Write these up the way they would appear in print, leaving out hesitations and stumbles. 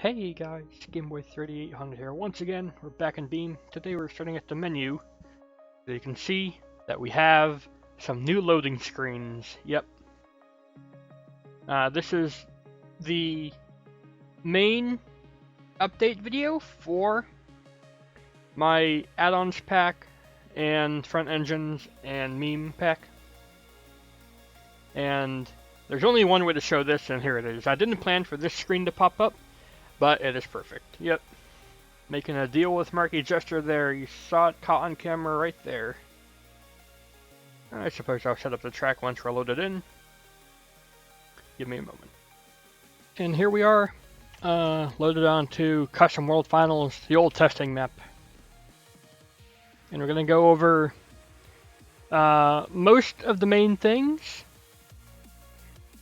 Hey guys, gameboy3800 here. Once again, we're back in Beam. Today we're starting at the menu. So you can see that we have some new loading screens. Yep. This is the main update video for my add-ons pack and front engines and meme pack. And there's only one way to show this, and here it is. I didn't plan for this screen to pop up, but it is perfect. Yep. Making a deal with Marky Jester there. You saw it caught on camera right there. I suppose I'll set up the track once we're loaded in. Give me a moment. And here we are, loaded onto Custom World Finals, the old testing map. And we're going to go over most of the main things.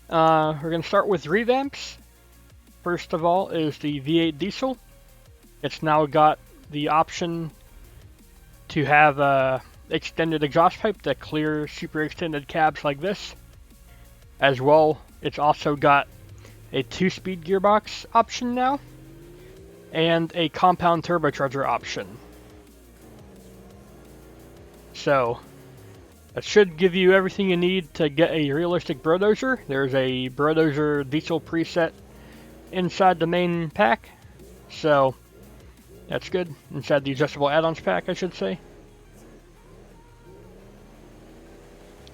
We're going to start with revamps. First of all is the V8 diesel. It's now got the option to have a extended exhaust pipe that clears super extended cabs like this. As well, it's also got a 2-speed gearbox option now, and a compound turbocharger option. So, that should give you everything you need to get a realistic Brodozer. There's a Brodozer diesel preset inside the main pack, so that's good. Inside the adjustable add-ons pack, I should say.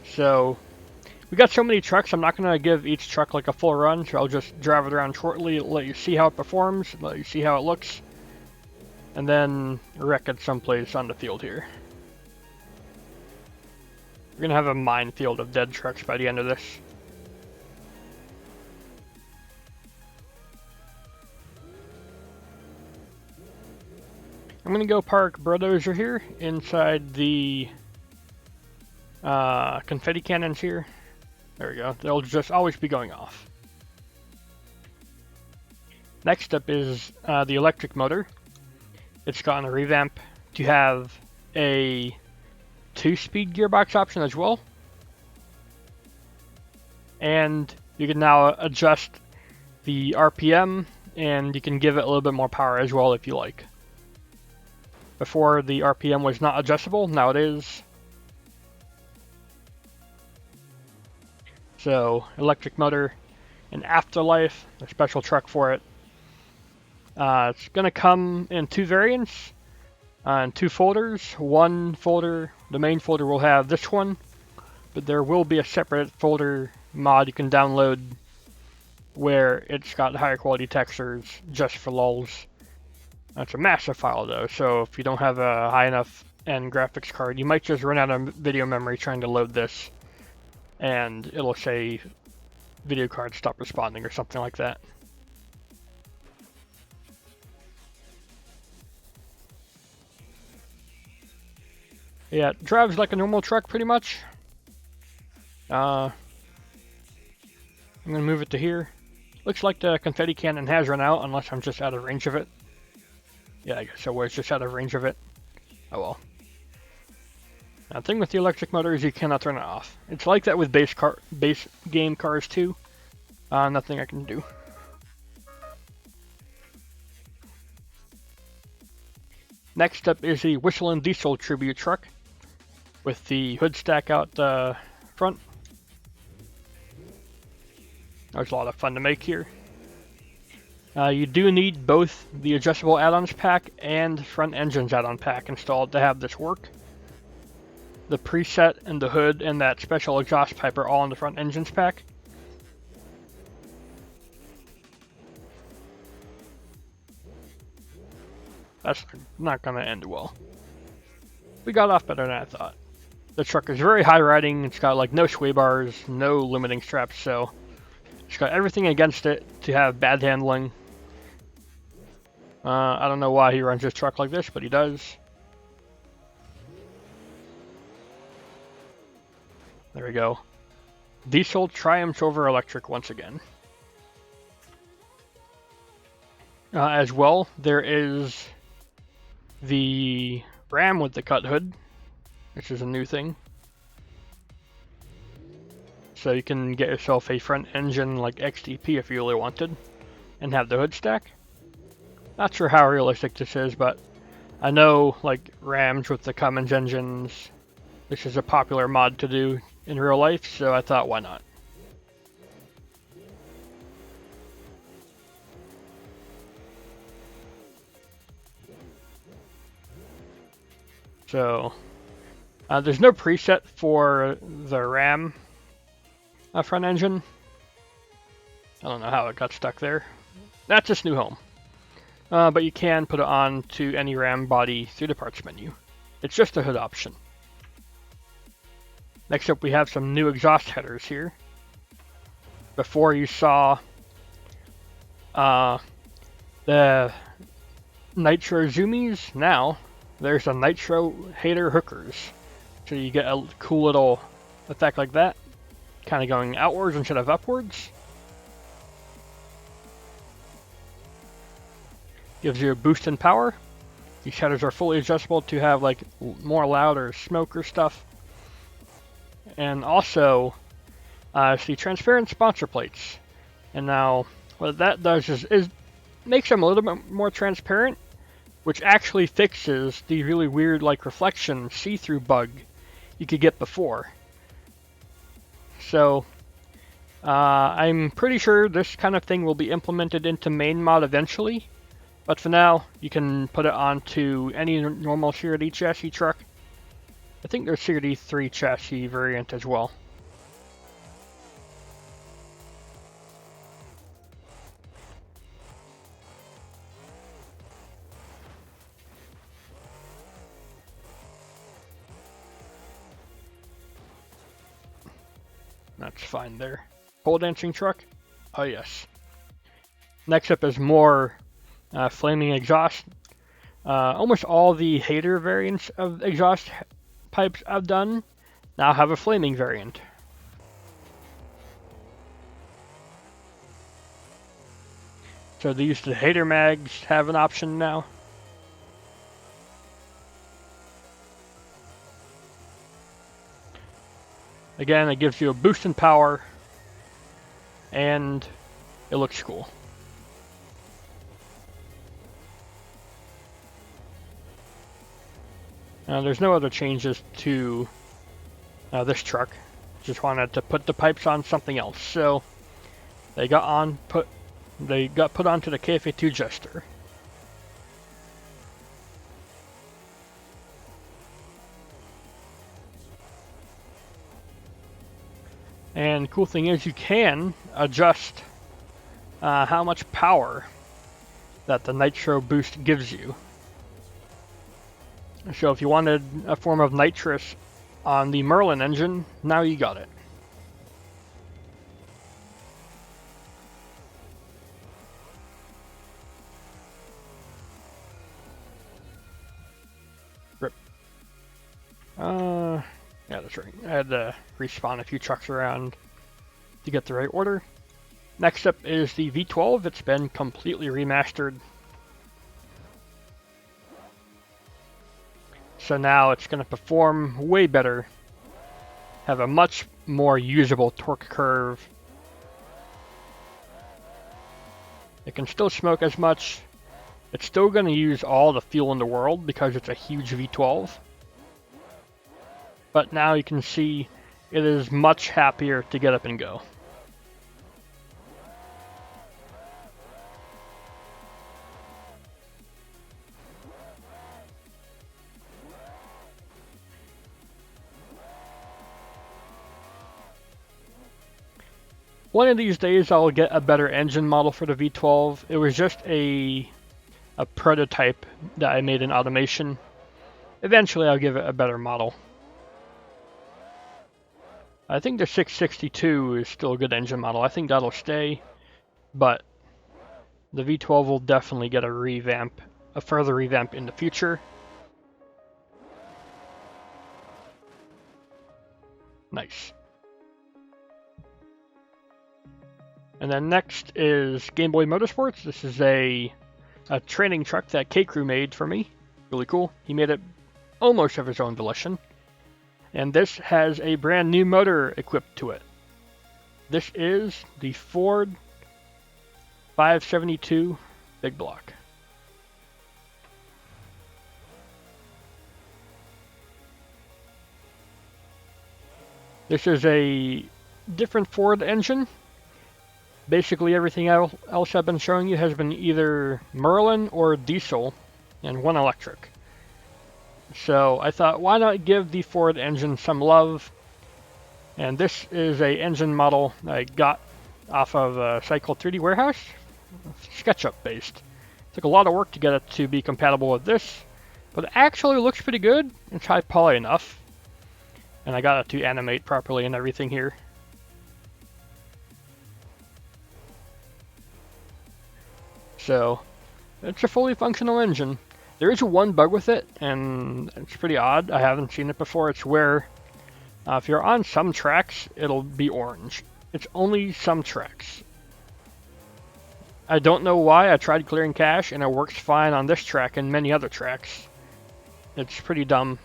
So we got so many trucks, I'm not going to give each truck like a full run, so I'll just drive it around shortly, let you see how it performs, let you see how it looks, and then wreck it someplace on the field here. We're going to have a minefield of dead trucks by the end of this. I'm going to go park Brodozer here inside the confetti cannons here. There we go. They'll just always be going off. Next up is the electric motor. It's gotten a revamp to have a 2-speed gearbox option as well. And you can now adjust the RPM, and you can give it a little bit more power as well if you like. Before, the RPM was not adjustable, now it is. So, electric motor, an Afterlife, a special truck for it. It's going to come in 2 variants, in 2 folders. One folder, the main folder, will have this one, but there will be a separate folder mod you can download where it's got higher quality textures just for lulz. That's a massive file though, so if you don't have a high enough end graphics card, you might just run out of video memory trying to load this, and it'll say video card stop responding or something like that. Yeah, it drives like a normal truck pretty much. I'm gonna move it to here. Looks like the confetti cannon has run out, unless I'm just out of range of it. Yeah, I guess so, where it's just out of range of it. Oh well. Now, the thing with the electric motor is you cannot turn it off. It's like that with base game cars too. Nothing I can do. Next up is the Whistlin' Diesel tribute truck with the hood stack out front. That was a lot of fun to make here. You do need both the adjustable add-ons pack and front engines add-on pack installed to have this work. The preset and the hood and that special exhaust pipe are all in the front engines pack. That's not going to end well. We got off better than I thought. The truck is very high riding. It's got like no sway bars, no limiting straps, so it's got everything against it to have bad handling. I don't know why he runs his truck like this, but he does. There we go. Diesel triumphs over electric once again. As well, there is the Ram with the cut hood, which is a new thing. So you can get yourself a front engine like XTP if you really wanted, and have the hood stack. Not sure how realistic this is, but I know, like, Rams with the Cummins engines, this is a popular mod to do in real life, so I thought, why not? So, there's no preset for the Ram front engine. I don't know how it got stuck there. That's its new home. But you can put it on to any Ram body through the parts menu. It's just a hood option. Next up, we have some new exhaust headers here. Before you saw the Nitro Zoomies, now there's a Nitro Hater Hookers. So you get a cool little effect like that, kind of going outwards instead of upwards. Gives you a boost in power. These headers are fully adjustable to have like more loud or smoke or stuff. And also, it's the transparent sponsor plates. And now, what that does is makes them a little bit more transparent, which actually fixes the really weird like reflection see-through bug you could get before. So, I'm pretty sure this kind of thing will be implemented into main mod eventually. But for now, you can put it onto any normal CRD chassis truck. I think there's CRD 3 chassis variant as well. That's fine there. Pole dancing truck? Oh yes. Next up is more flaming exhaust. Almost all the hater variants of exhaust pipes I've done now have a flaming variant. So the hater mags have an option now. Again, it gives you a boost in power, and it looks cool. There's no other changes to this truck. Just wanted to put the pipes on something else. So they got put onto the KFA2 Jester. And cool thing is you can adjust how much power that the Nitro boost gives you. So if you wanted a form of Nitrous on the Merlin engine, now you got it. Rip. Yeah, that's right. I had to respawn a few trucks around to get the right order. Next up is the V12. It's been completely remastered. So now it's going to perform way better, have a much more usable torque curve. It can still smoke as much. It's still going to use all the fuel in the world because it's a huge V12. But now you can see it is much happier to get up and go. One of these days I'll get a better engine model for the V12. It was just a prototype that I made in automation. Eventually I'll give it a better model. I think the 662 is still a good engine model. I think that'll stay, but the V12 will definitely get a further revamp in the future. Nice. And then next is Game Boy Motorsports. This is a training truck that K-Crew made for me. Really cool. He made it almost of his own volition. And this has a brand new motor equipped to it. This is the Ford 572 Big Block. This is a different Ford engine. Basically everything else I've been showing you has been either Merlin or diesel and one electric. So I thought, why not give the Ford engine some love? And this is a engine model I got off of a site called 3D Warehouse, SketchUp based. Took a lot of work to get it to be compatible with this, but it actually looks pretty good. It's high poly enough. And I got it to animate properly and everything here. So, it's a fully functional engine. There is one bug with it, and it's pretty odd. I haven't seen it before. It's where if you're on some tracks, it'll be orange. It's only some tracks. I don't know why. I tried clearing cache, and it works fine on this track and many other tracks. It's pretty dumb.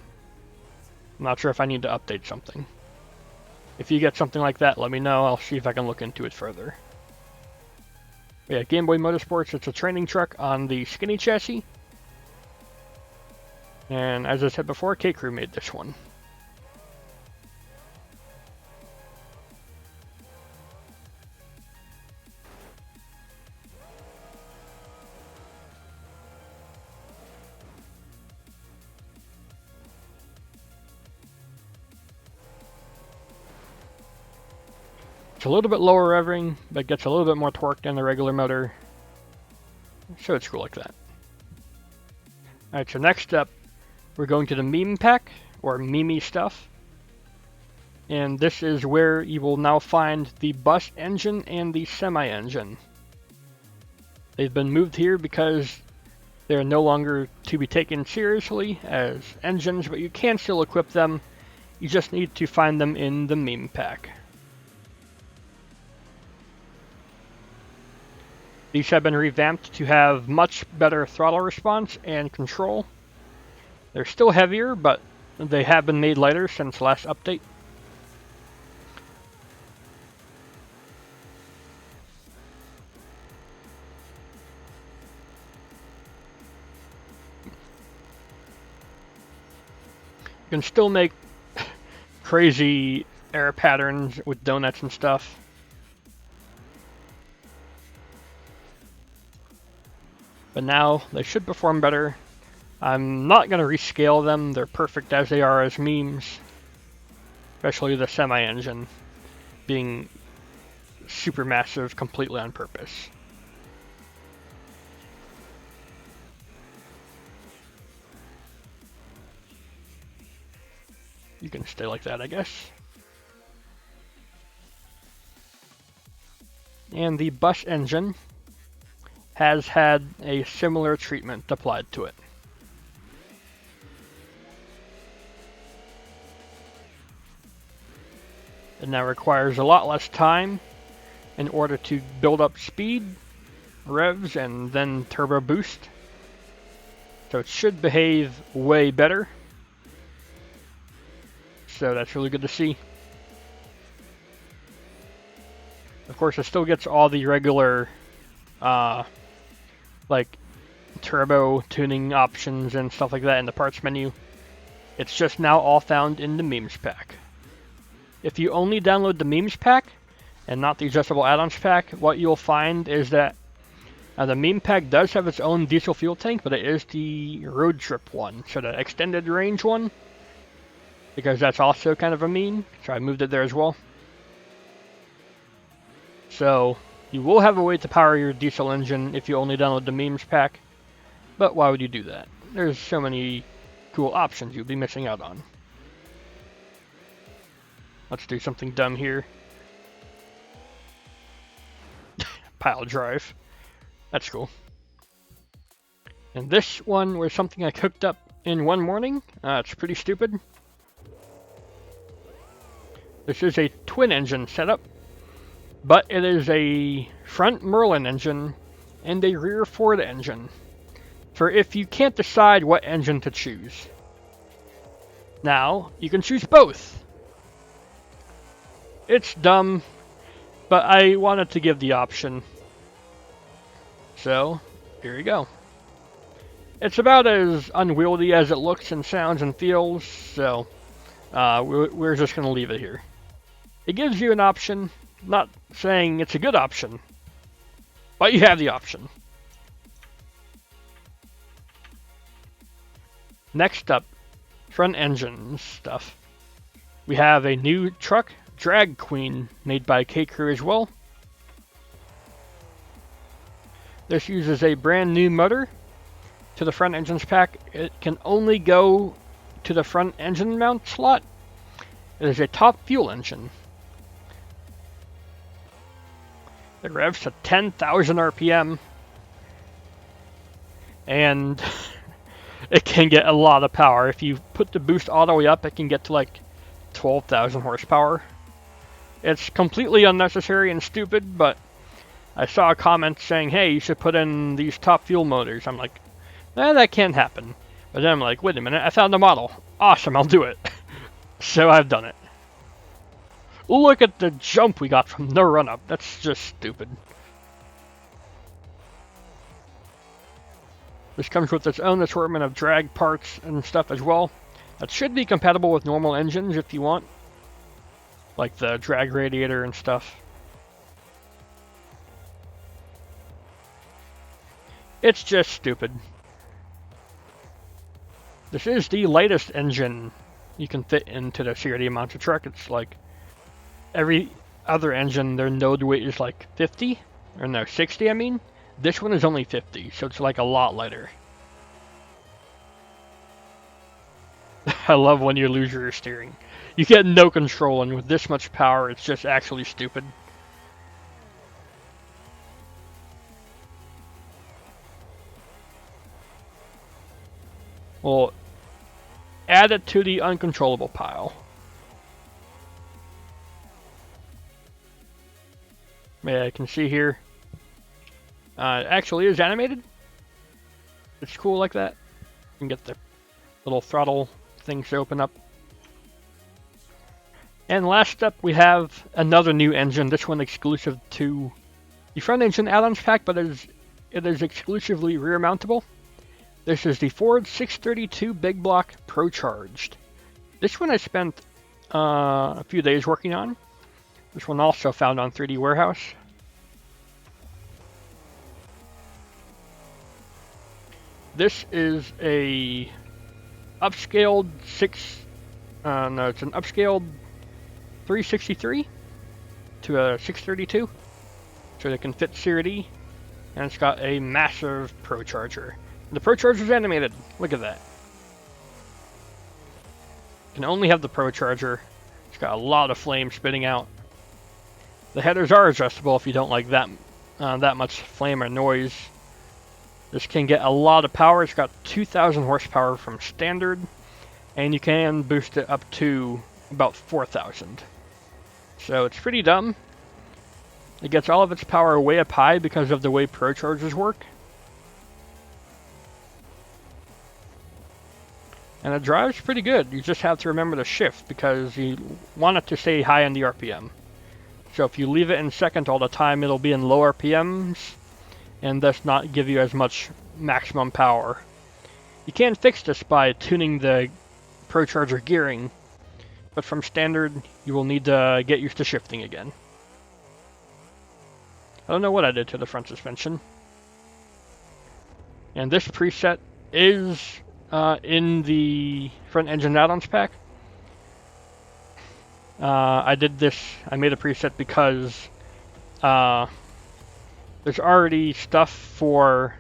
I'm not sure if I need to update something. If you get something like that, let me know. I'll see if I can look into it further. But yeah, Game Boy Motorsports, it's a training truck on the skinny chassis. And as I said before, K-Crew made this one. It's a little bit lower revving, but gets a little bit more torque than the regular motor. So it's cool like that. Alright, so next up, we're going to the meme pack, or meme stuff. And this is where you will now find the bus engine and the semi-engine. They've been moved here because they're no longer to be taken seriously as engines, but you can still equip them. You just need to find them in the meme pack. These have been revamped to have much better throttle response and control. They're still heavier, but they have been made lighter since last update. You can still make crazy air patterns with donuts and stuff. But now they should perform better. I'm not going to rescale them. They're perfect as they are as memes. Especially the semi-engine being super massive completely on purpose. You can stay like that, I guess. And the bus engine has had a similar treatment applied to it. It now requires a lot less time in order to build up speed, revs, and then turbo boost. So it should behave way better. So that's really good to see. Of course, it still gets all the regular like turbo tuning options and stuff like that in the parts menu. It's just now all found in the memes pack. If you only download the memes pack and not the adjustable add-ons pack, what you'll find is that the meme pack does have its own diesel fuel tank, but it is the road trip one, so the extended range one, because that's also kind of a meme, so I moved it there as well. So you will have a way to power your diesel engine if you only download the memes pack, but why would you do that? There's so many cool options you'd be missing out on. Let's do something dumb here. Pile drive. That's cool. And this one was something I cooked up in one morning. It's pretty stupid. This is a twin engine setup, but it is a front Merlin engine and a rear Ford engine, for if you can't decide what engine to choose. Now, you can choose both. It's dumb, but I wanted to give the option. So, here you go. It's about as unwieldy as it looks and sounds and feels, so we're just going to leave it here. It gives you an option, not saying it's a good option, but you have the option. Next up, front engine stuff. We have a new truck, Drag Queen, made by K-Crew as well. This uses a brand new motor to the front engine's pack. It can only go to the front engine mount slot. It is a top fuel engine. It revs to 10,000 RPM, and it can get a lot of power. If you put the boost all the way up, it can get to like 12,000 horsepower. It's completely unnecessary and stupid, but I saw a comment saying, hey, you should put in these top fuel motors. I'm like, that can't happen. But then I'm like, wait a minute, I found a model. Awesome, I'll do it. So I've done it. Look at the jump we got from the run-up. That's just stupid. This comes with its own assortment of drag parts and stuff as well. That should be compatible with normal engines if you want. Like the drag radiator and stuff. It's just stupid. This is the lightest engine you can fit into the CRD Monster Truck. It's like every other engine, their node weight is like 50, or no, 60 I mean. This one is only 50, so it's like a lot lighter. I love when you lose your steering. You get no control, and with this much power, it's just actually stupid. Well, add it to the uncontrollable pile. Yeah, I can see here. It actually is animated. It's cool like that. You can get the little throttle things to open up. And last up, we have another new engine. This one exclusive to the front engine add-ons pack, but it is exclusively rear mountable. This is the Ford 632 Big Block Pro Charged. This one I spent a few days working on. This one also found on 3D Warehouse. This is a upscaled it's an upscaled 363 to a 632, so it can fit CRD, and it's got a massive Pro Charger. The Pro Charger is animated. Look at that. You can only have the Pro Charger. It's got a lot of flame spitting out. The headers are adjustable if you don't like that much flame or noise. This can get a lot of power. It's got 2,000 horsepower from standard, and you can boost it up to about 4,000. So it's pretty dumb. It gets all of its power way up high because of the way Pro Chargers work. And it drives pretty good. You just have to remember to shift because you want it to stay high on the RPM. So if you leave it in second all the time, it'll be in low RPMs and thus not give you as much maximum power. You can fix this by tuning the Pro Charger gearing, but from standard, you will need to get used to shifting again. I don't know what I did to the front suspension. And this preset is in the front engine add-ons pack. I made a preset because there's already stuff for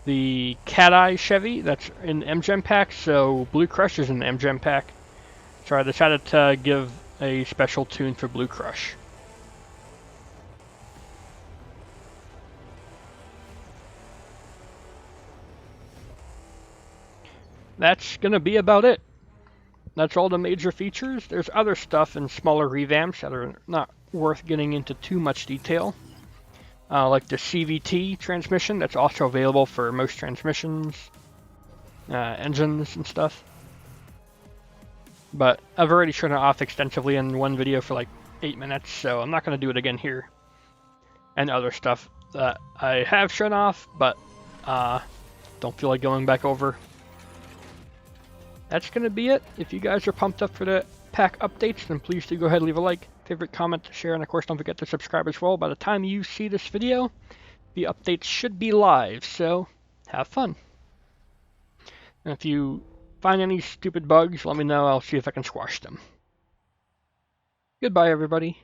the Cat Eye Chevy that's in the MGem pack, so Blue Crush is in the MGem pack. So I decided to give a special tune for Blue Crush. That's gonna be about it. That's all the major features. There's other stuff and smaller revamps that are not worth getting into too much detail. Like the CVT transmission, that's also available for most transmissions, engines and stuff. But I've already shown it off extensively in one video for like 8 minutes, so I'm not going to do it again here. And other stuff that I have shown off, but don't feel like going back over. That's going to be it. If you guys are pumped up for the pack updates, then please do go ahead and leave a like. favorite, comment, share, and of course don't forget to subscribe as well. By the time you see this video, the updates should be live, so have fun. And if you find any stupid bugs, let me know. I'll see if I can squash them. Goodbye, everybody.